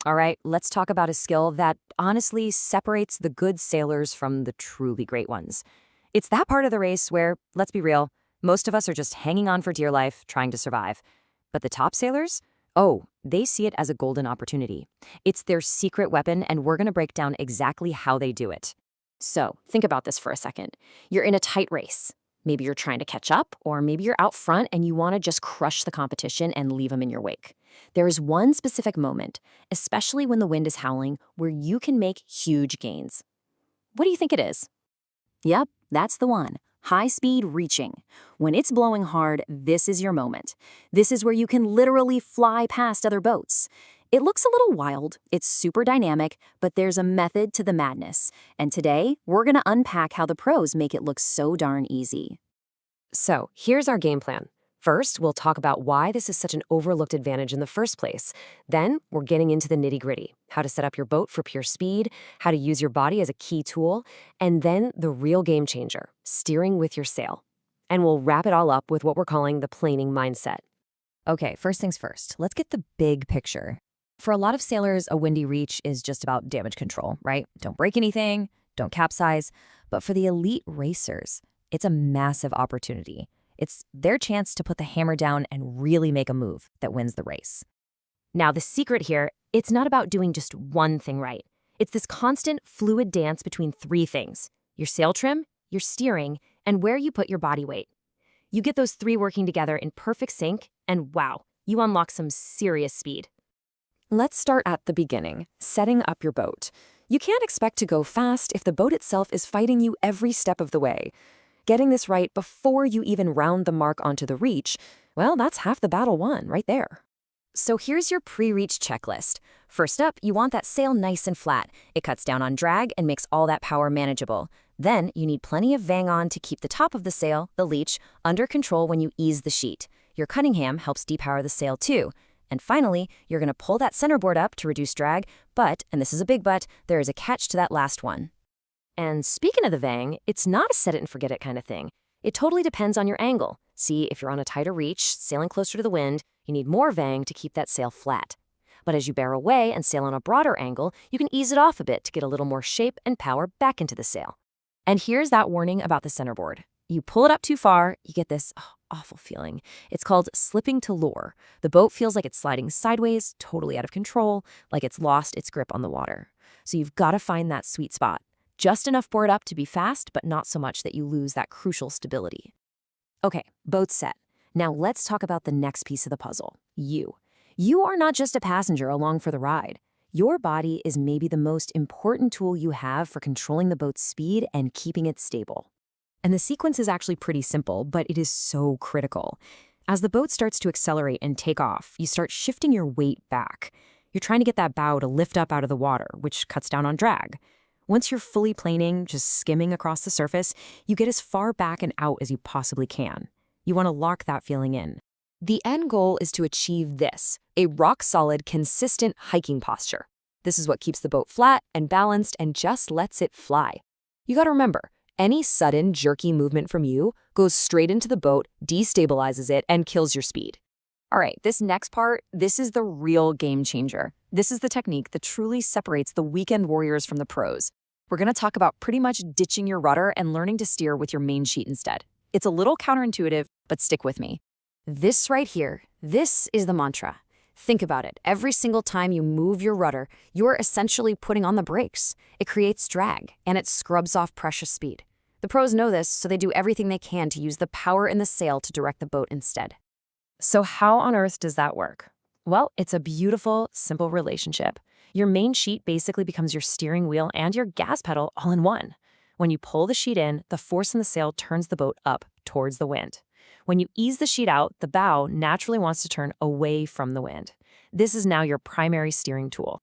All right, let's talk about a skill that honestly separates the good sailors from the truly great ones. It's that part of the race where, let's be real, most of us are just hanging on for dear life, trying to survive. But the top sailors? Oh, they see it as a golden opportunity. It's their secret weapon, and we're going to break down exactly how they do it. So, think about this for a second. You're in a tight race. Maybe you're trying to catch up, or maybe you're out front and you want to just crush the competition and leave them in your wake. There is one specific moment, especially when the wind is howling, where you can make huge gains. What do you think it is? Yep, that's the one. High-speed reaching. When it's blowing hard, this is your moment. This is where you can literally fly past other boats. It looks a little wild, it's super dynamic, but there's a method to the madness. And today, we're going to unpack how the pros make it look so darn easy. So, here's our game plan. First, we'll talk about why this is such an overlooked advantage in the first place. Then, we're getting into the nitty-gritty, how to set up your boat for pure speed, how to use your body as a key tool, and then the real game changer, steering with your sail. And we'll wrap it all up with what we're calling the planing mindset. Okay, first things first, let's get the big picture. For a lot of sailors, a windy reach is just about damage control, right? Don't break anything, don't capsize. But for the elite racers, it's a massive opportunity. It's their chance to put the hammer down and really make a move that wins the race. Now, the secret here, it's not about doing just one thing right. It's this constant, fluid dance between three things: your sail trim, your steering, and where you put your body weight. You get those three working together in perfect sync, and wow, you unlock some serious speed. Let's start at the beginning, setting up your boat. You can't expect to go fast if the boat itself is fighting you every step of the way. Getting this right before you even round the mark onto the reach, well, that's half the battle won right there. So here's your pre-reach checklist. First up, you want that sail nice and flat. It cuts down on drag and makes all that power manageable. Then you need plenty of vang on to keep the top of the sail, the leech, under control when you ease the sheet. Your Cunningham helps depower the sail too. And finally, you're going to pull that centerboard up to reduce drag, but, and this is a big but, there is a catch to that last one. And speaking of the vang, it's not a set it and forget it kind of thing. It totally depends on your angle. See, if you're on a tighter reach, sailing closer to the wind, you need more vang to keep that sail flat. But as you bear away and sail on a broader angle, you can ease it off a bit to get a little more shape and power back into the sail. And here's that warning about the centerboard. You pull it up too far, you get this awful feeling. It's called slipping to lure. The boat feels like it's sliding sideways, totally out of control, like it's lost its grip on the water. So you've got to find that sweet spot. Just enough board up to be fast, but not so much that you lose that crucial stability. Okay, boat's set. Now let's talk about the next piece of the puzzle, you. You are not just a passenger along for the ride. Your body is maybe the most important tool you have for controlling the boat's speed and keeping it stable. And the sequence is actually pretty simple, but it is so critical. As the boat starts to accelerate and take off, you start shifting your weight back. You're trying to get that bow to lift up out of the water, which cuts down on drag. Once you're fully planing, just skimming across the surface, you get as far back and out as you possibly can. You want to lock that feeling in. The end goal is to achieve this, a rock-solid, consistent hiking posture. This is what keeps the boat flat and balanced and just lets it fly. You got to remember, any sudden, jerky movement from you goes straight into the boat, destabilizes it, and kills your speed. All right, this next part, this is the real game changer. This is the technique that truly separates the weekend warriors from the pros. We're going to talk about pretty much ditching your rudder and learning to steer with your main sheet instead. It's a little counterintuitive, but stick with me. This right here, this is the mantra. Think about it. Every single time you move your rudder, you're essentially putting on the brakes. It creates drag, and it scrubs off precious speed. The pros know this, so they do everything they can to use the power in the sail to direct the boat instead. So how on earth does that work? Well, it's a beautiful, simple relationship. Your main sheet basically becomes your steering wheel and your gas pedal all in one. When you pull the sheet in, the force in the sail turns the boat up towards the wind. When you ease the sheet out, the bow naturally wants to turn away from the wind. This is now your primary steering tool.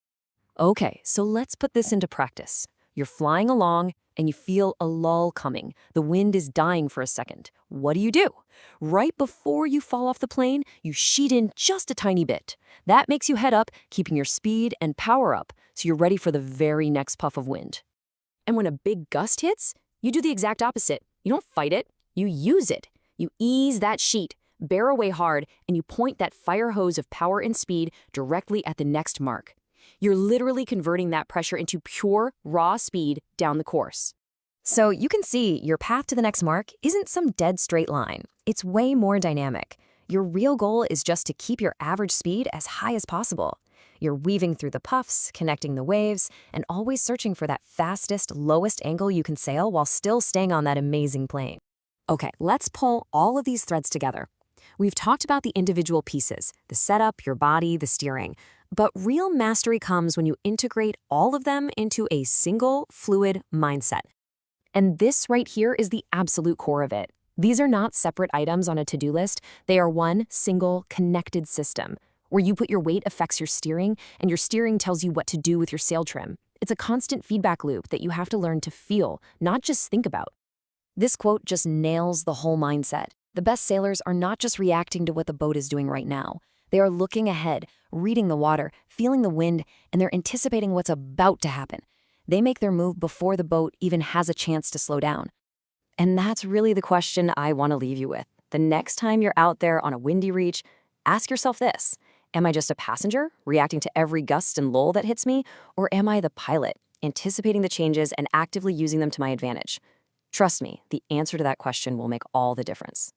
Okay, so let's put this into practice. You're flying along and you feel a lull coming. The wind is dying for a second. What do? Right before you fall off the plane, you sheet in just a tiny bit. That makes you head up, keeping your speed and power up, so you're ready for the very next puff of wind. And when a big gust hits, you do the exact opposite. You don't fight it, you use it. You ease that sheet, bear away hard, and you point that fire hose of power and speed directly at the next mark. You're literally converting that pressure into pure, raw speed down the course. So you can see your path to the next mark isn't some dead straight line. It's way more dynamic. Your real goal is just to keep your average speed as high as possible. You're weaving through the puffs, connecting the waves, and always searching for that fastest, lowest angle you can sail while still staying on that amazing plane. Okay, let's pull all of these threads together. We've talked about the individual pieces, the setup, your body, the steering. But real mastery comes when you integrate all of them into a single, fluid mindset. And this right here is the absolute core of it. These are not separate items on a to-do list. They are one single, connected system, where you put your weight affects your steering, and your steering tells you what to do with your sail trim. It's a constant feedback loop that you have to learn to feel, not just think about. This quote just nails the whole mindset. The best sailors are not just reacting to what the boat is doing right now. They are looking ahead, reading the water, feeling the wind, and they're anticipating what's about to happen. They make their move before the boat even has a chance to slow down. And that's really the question I want to leave you with. The next time you're out there on a windy reach, ask yourself this: am I just a passenger, reacting to every gust and lull that hits me? Or am I the pilot, anticipating the changes and actively using them to my advantage? Trust me, the answer to that question will make all the difference.